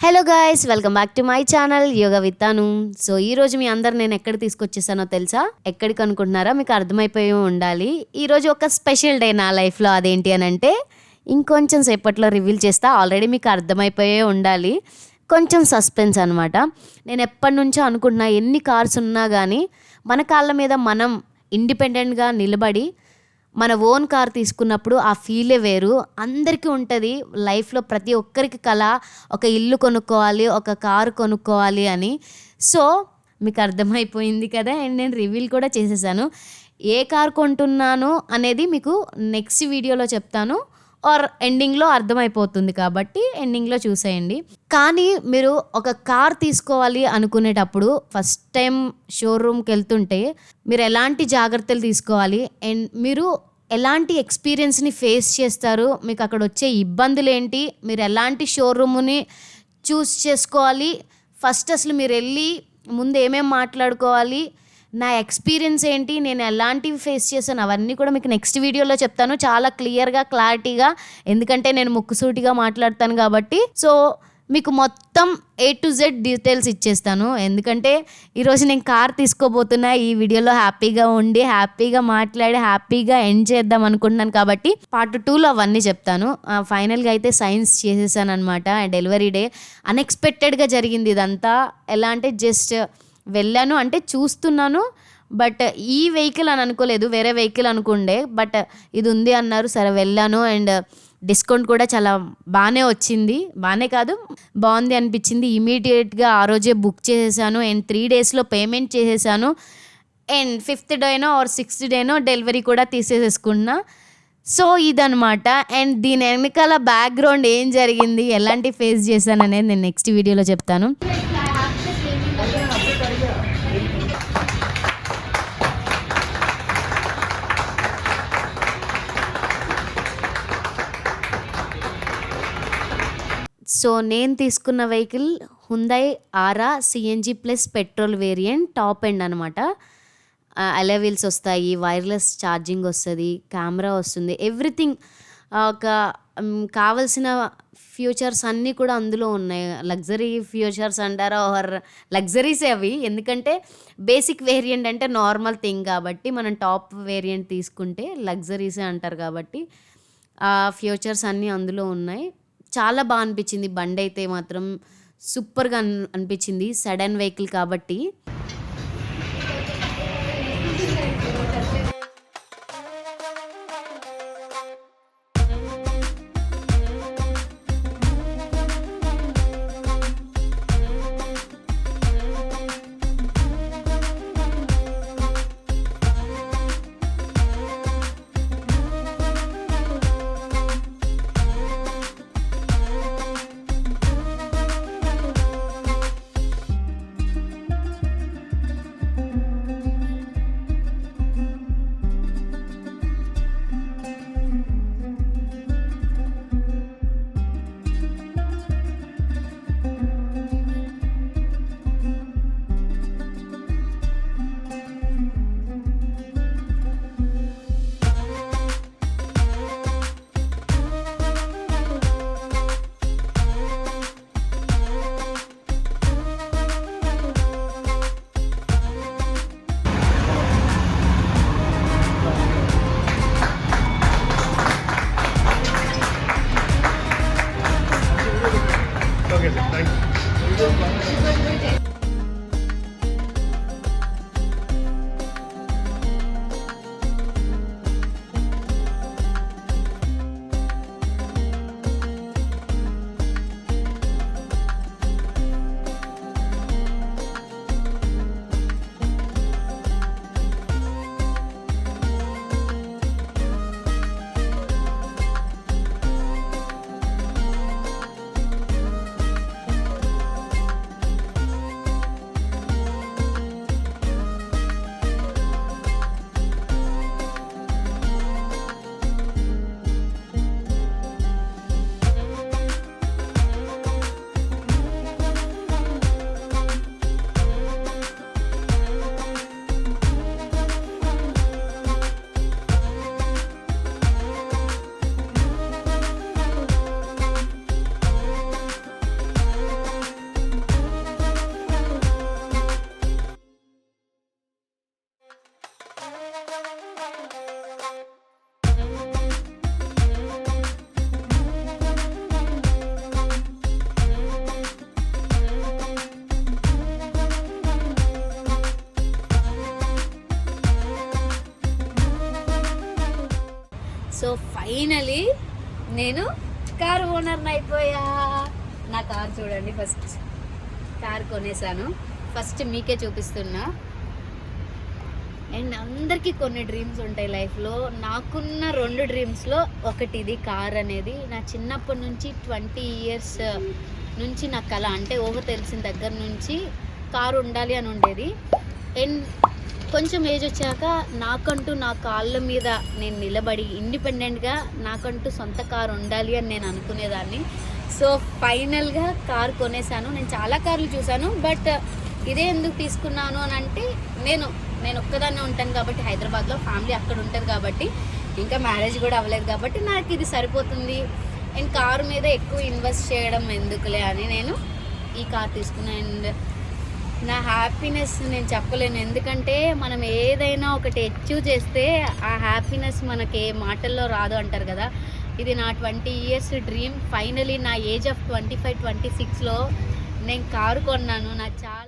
Hello guys, welcome back to my channel yoga with Anu. So ఈ రోజు మీ అందరు నేను ఎక్కడ తీసుకొచ్చేసానో తెలుసా? ఎక్కడికి అనుకుంటున్నారా? మీకు అర్థమైపోయి ఉండాలి. ఈ రోజు ఒక స్పెషల్ డే నా లైఫ్లో. అదేంటి అని అంటే ఇంకొంచెం సేపట్లో రివీల్ చేస్తా. ఆల్రెడీ మీకు అర్థమైపోయే ఉండాలి. కొంచెం సస్పెన్స్ అనమాట. నేను ఎప్పటి నుంచో అనుకుంటున్నా, ఎన్ని కార్స్ ఉన్నా కానీ మన కాళ్ళ మీద మనం ఇండిపెండెంట్గా నిలబడి మన ఓన్ కార్ తీసుకున్నప్పుడు ఆ ఫీలే వేరు. అందరికీ ఉంటుంది లైఫ్లో, ప్రతి ఒక్కరికి కల ఒక ఇల్లు కొనుక్కోవాలి, ఒక కారు కొనుక్కోవాలి అని. సో మీకు అర్థమైపోయింది కదా, అండ్ నేను రివీల్ కూడా చేసేసాను. ఏ కార్ కొంటున్నాను అనేది మీకు నెక్స్ట్ వీడియోలో చెప్తాను, ఆర్ ఎండింగ్లో అర్థమైపోతుంది, కాబట్టి ఎండింగ్లో చూసేయండి. కానీ మీరు ఒక కార్ తీసుకోవాలి అనుకునేటప్పుడు ఫస్ట్ టైం షోరూమ్కి వెళ్తుంటే మీరు ఎలాంటి జాగ్రత్తలు తీసుకోవాలి, అండ్ మీరు ఎలాంటి ఎక్స్పీరియన్స్ని ఫేస్ చేస్తారు, మీకు అక్కడ వచ్చే ఇబ్బందులు ఏంటి, మీరు ఎలాంటి షోరూమ్ని చూస్ చేసుకోవాలి, ఫస్ట్ అసలు మీరు వెళ్ళి ముందు ఏమేమి మాట్లాడుకోవాలి, నా ఎక్స్పీరియన్స్ ఏంటి, నేను ఎలాంటివి ఫేస్ చేశాను, అవన్నీ కూడా మీకు నెక్స్ట్ వీడియోలో చెప్తాను, చాలా క్లియర్గా, క్లారిటీగా. ఎందుకంటే నేను ముక్కుసూటిగా మాట్లాడతాను కాబట్టి. సో మీకు మొత్తం A to Z డీటెయిల్స్ ఇచ్చేస్తాను. ఎందుకంటే ఈరోజు నేను కార్ తీసుకోబోతున్నా, ఈ వీడియోలో హ్యాపీగా ఉండి, హ్యాపీగా మాట్లాడి, హ్యాపీగా ఎండ్ చేద్దాం అనుకుంటున్నాను. కాబట్టి పార్ట్ 2లో అవన్నీ చెప్తాను. ఫైనల్గా అయితే సైన్స్ చేసేసాను అనమాట. డెలివరీ డే అన్ఎక్స్పెక్టెడ్గా జరిగింది ఇదంతా. ఎలా అంటే జస్ట్ వెళ్ళాను, అంటే చూస్తున్నాను, బట్ ఈ వెహికల్ అని అనుకోలేదు, వేరే వెహికల్ అనుకుండే, బట్ ఇది ఉంది అన్నారు. సరే వెళ్ళాను, అండ్ డిస్కౌంట్ కూడా చాలా బాగానే వచ్చింది. బాగానే కాదు, బాగుంది అనిపించింది. ఇమీడియట్గా ఆ రోజే బుక్ చేసేసాను, అండ్ 3 డేస్లో పేమెంట్ చేసేసాను, అండ్ 5th డేనో ఆర్ 6th డేనో డెలివరీ కూడా తీసేసుకున్నా. సో ఇదనమాట. అండ్ దీని వెనకాల బ్యాక్గ్రౌండ్ ఏం జరిగింది, ఎలాంటి ఫేస్ చేశాను అనేది నేను నెక్స్ట్ వీడియోలో చెప్తాను. సో నేను తీసుకున్న vehicle Hyundai Aura CNG plus petrol variant, top end అనమాట. అలా వీల్స్ వస్తాయి, వైర్లెస్ ఛార్జింగ్ వస్తుంది, కెమెరా వస్తుంది, ఎవ్రీథింగ్. ఒక కావలసిన ఫ్యూచర్స్ అన్నీ కూడా అందులో ఉన్నాయి. లగ్జరీ ఫ్యూచర్స్ అంటారా, ఆర్ లగ్జరీసే అవి. ఎందుకంటే బేసిక్ వేరియంట్ అంటే నార్మల్ థింగ్ కాబట్టి, మనం టాప్ వేరియంట్ తీసుకుంటే లగ్జరీసే అంటారు కాబట్టి ఆ ఫ్యూచర్స్ అన్నీ అందులో ఉన్నాయి. చాలా బాగా అనిపించింది. బండి అయితే మాత్రం సూపర్గా అనిపించింది, సడన్ వెహికల్ కాబట్టి. Okay, sir. Thank you. Finally నేను కార్ ఓనర్ని అయిపోయా. నా కార్ చూడండి, ఫస్ట్ కార్ కొనేసాను. ఫస్ట్ మీకే చూపిస్తున్నా. అండ్ అందరికీ కొన్ని డ్రీమ్స్ ఉంటాయి లైఫ్లో. నాకున్న 2 డ్రీమ్స్లో ఒకటి ఇది కార్ అనేది. నా చిన్నప్పటి నుంచి 20 ఇయర్స్ నుంచి నా కళ, అంటే ఊహ తెలిసిన దగ్గర నుంచి కారు ఉండాలి అని ఉండేది. అండ్ కొంచెం ఏజ్ వచ్చాక నాకంటూ నా కాళ్ళ మీద నేను నిలబడి ఇండిపెండెంట్గా నాకంటూ సొంత కారు ఉండాలి అని నేను అనుకునేదాన్ని. సో ఫైనల్గా కార్ కొనేసాను. నేను చాలా కార్లు చూశాను, బట్ ఇదే ఎందుకు తీసుకున్నాను అని అంటే నేను ఒక్కదాన్నే ఉంటాను కాబట్టి హైదరాబాద్లో, ఫ్యామిలీ అక్కడ ఉంటుంది కాబట్టి, ఇంకా మ్యారేజ్ కూడా అవ్వలేదు కాబట్టి నాకు ఇది సరిపోతుంది. అండ్ కారు మీద ఎక్కువ ఇన్వెస్ట్ చేయడం ఎందుకులే అని నేను ఈ కార్ తీసుకున్నాను. అండ్ నా హ్యాపీనెస్ నేను చెప్పలేను, ఎందుకంటే మనం ఏదైనా ఒకటి అచీవ్ చేస్తే ఆ హ్యాపీనెస్ మనకి మాటల్లో రాదు అంటారు కదా. ఇది నా 20 ఇయర్స్ డ్రీమ్. ఫైనలీ నా ఏజ్ ఆఫ్ 25-26లో నేను కారు కొన్నాను. నాకు చాలా